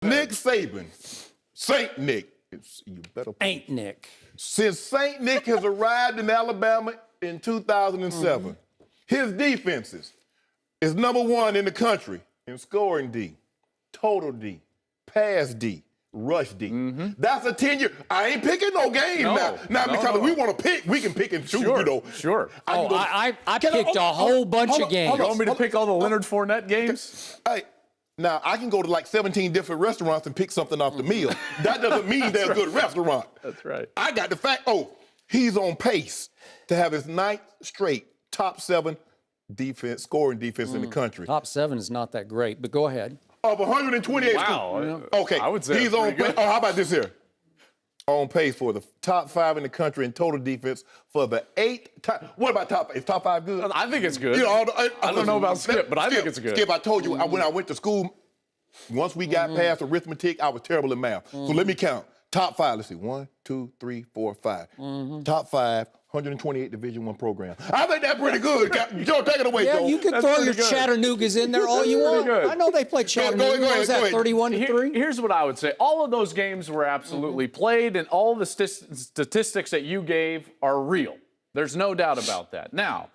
Nick Saban, Saint Nick. You better. Ain't Nick. Since Saint Nick has arrived in Alabama in 2007, his defenses is #1 in the country in scoring D, total D, pass D, rush D. That's a 10-year. I ain't picking no game now. Because we want to pick, we can pick and choose, you know. Sure. I picked a whole bunch of games. You want me to pick all the Leonard Fournette games? Hey, now, I can go to like 17 different restaurants and pick something off the meal. That doesn't mean they're a good restaurant. That's right. I got the fact, he's on pace to have his 9th straight top 7 defense, scoring defense in the country. Top 7 is not that great, but go ahead. Of 128. Wow. Okay. I would say he's on good. how about this here? On pace for the top 5 in the country in total defense for the 8th time. What about top 5? Is top 5 good? I think it's good. You know, I don't know about Skip, but I think it's good. Skip, I told you when I went to school, once we got past arithmetic, I was terrible in math. So let me count. Top 5, let's see, 1, 2, 3, 4, 5. Top 5, 128 Division I program. I think that's pretty good. Joe, take it away, Yeah, Joe. you can throw your Chattanoogas in there all you want. good. I know they play Chattanooga. Go ahead, What was that, 31-3? Here's what I would say. All of those games were absolutely played, and all the statistics that you gave are real. There's no doubt about that. Now,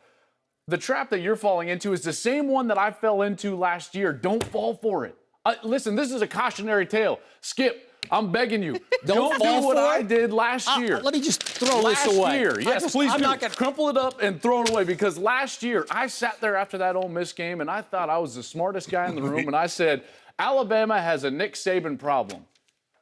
the trap that you're falling into is the same one that I fell into last year. Don't fall for it. Listen, this is a cautionary tale. Skip, I'm begging you. Don't do what I did last year. Let me just throw this away. Last year, yes, please I'm do. not gonna Crumple it up and throw it away, because last year I sat there after that Ole Miss game and I thought I was the smartest guy in the room, and I said, Alabama has a Nick Saban problem.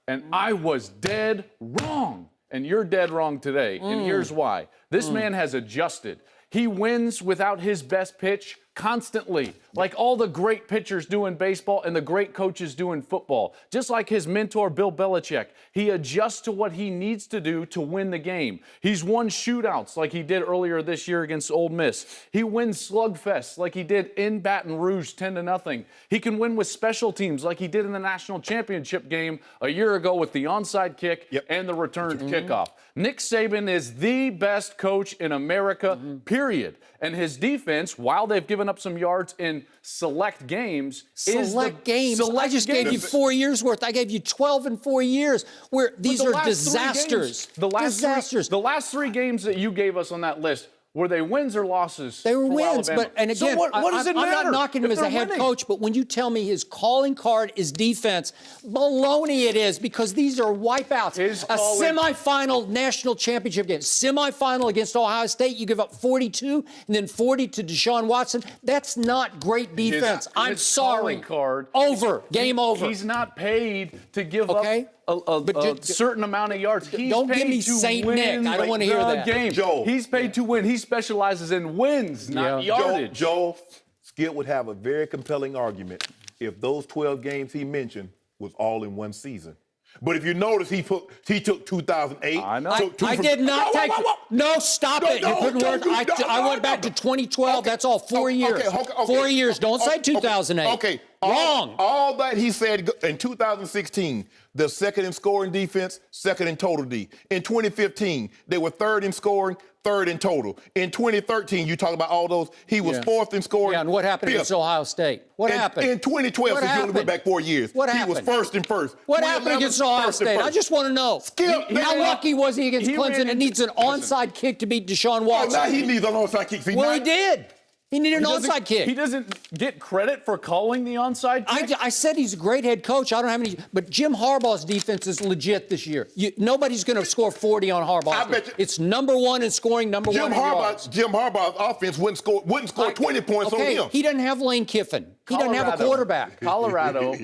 And I was dead wrong. And you're dead wrong today. And here's why. This man has adjusted. He wins without his best pitch constantly, like all the great pitchers do in baseball and the great coaches do in football. Just like his mentor, Bill Belichick, he adjusts to what he needs to do to win the game. He's won shootouts like he did earlier this year against Ole Miss. He wins slugfests like he did in Baton Rouge 10-0. He can win with special teams like he did in the national championship game a year ago with the onside kick and the return kickoff. Nick Saban is the best coach in America, period. And his defense, while they've given up some yards in select games, I just gave you 4 years worth. I gave you 12 in 4 years. Where these are disasters. The last 3 games that you gave us on that list, were they wins or losses? They were wins, Alabama? and again, so what does it matter? I'm not knocking him as a head coach, but when you tell me his calling card is defense, baloney it is, because these are wipeouts. A semifinal national championship game, semifinal against Ohio State, you give up 42 and then 40 to Deshaun Watson. That's not great defense. I'm sorry. Game over. He's not paid to give up a certain amount of yards. Don't give me Saint Nick. I don't want to hear that. Joel. He's paid to win. He specializes in wins, not yardage. Joel, Skip would have a very compelling argument if those 12 games he mentioned was all in one season. But if you notice, he took 2008. I know. I did not take. No, stop it. You're putting words. I went back to 2012. That's all 4 years. 4 years. Don't say 2008. Okay. Wrong. All that he said in 2016, they're second in scoring defense, second in total D. In 2015, they were third in scoring, third in total. In 2013, you talk about all those, he was fourth in scoring. Yeah, and what happened against Ohio State? What happened? In 2012, since you only went back 4 years, what he happened? was first and first. What happened against Ohio State? I just want to know. Skip, how lucky was he against Clemson and needs an onside kick to beat Deshaun Watson? Now he needs an onside kick. Well, he did. He needed an onside kick. He doesn't get credit for calling the onside kick? I said he's a great head coach. I don't have any, but Jim Harbaugh's defense is legit this year. Nobody's going to score 40 on Harbaugh. I bet you. It's #1 in scoring, #1 in yards. Jim Harbaugh's offense wouldn't score 20 points on him. He doesn't have Lane Kiffin. He doesn't have a quarterback. Colorado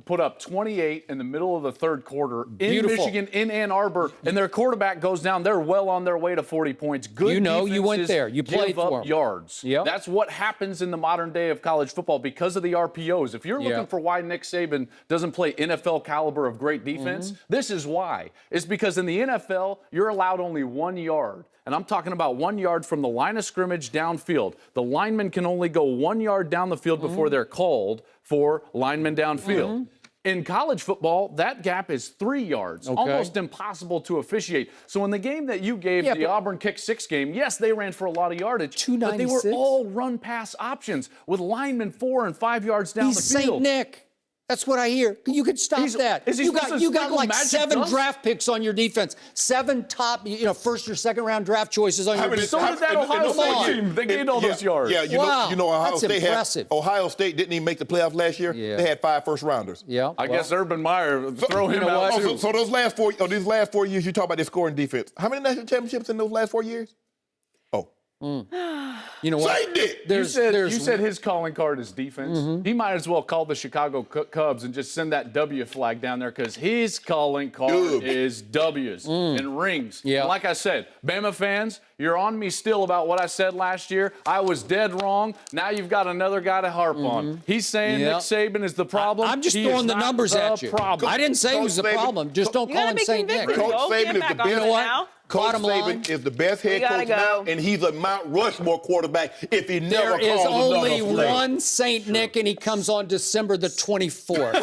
put up 28 in the middle of the third quarter in Michigan, in Ann Arbor, and their quarterback goes down. They're well on their way to 40 points. Good you went there. You played give for up him. yards. Yep. That's what happens in the modern day of college football because of the RPOs. If you're looking for why Nick Saban doesn't play NFL caliber of great defense, this is why. It's because in the NFL, you're allowed only 1 yard. And I'm talking about 1 yard from the line of scrimmage downfield. The linemen can only go 1 yard down the field before they're called for linemen downfield. In college football, that gap is 3 yards, almost impossible to officiate. So in the game that you gave, the Auburn Kick 6 game, yes, they ran for a lot of yardage, but they were all run-pass options with linemen 4 and 5 yards down the field. He's Saint Nick. That's what I hear. You could stop that. is he You supposed got to you got sprinkle like magic 7 dust? draft picks on your defense, 7 top, first or second round draft choices on your many- defense. So did that in Ohio those State years- team. They gained all those yards. Yeah, Wow, you know Ohio that's State impressive. Ohio State didn't even make the playoffs last year. Yeah. They had 5 first rounders. Yeah. I guess Urban Meyer throw him know out what? too. So these last 4 years, you talk about their scoring defense. How many national championships in those last 4 years? Oh, You know what? Say it. You said his calling card is defense. He might as well call the Chicago Cubs and just send that W flag down there because his calling card is W's and rings. Yeah. And like I said, Bama fans, you're on me still about what I said last year. I was dead wrong. Now you've got another guy to harp on. He's saying Yeah. Nick Saban is the problem. I'm just He throwing is the not numbers the at you. problem. I didn't say he was the Coach Saban- problem. Just don't You call gotta him be Saint Nick. convicted. Coach Go Saban get is back the on best. it now. Coach Bottom Saban line. is the best head gotta coach now, go. and he's a Mount Rushmore quarterback if he never There is calls only another play. one Saint Nick, and he comes on December the 24th.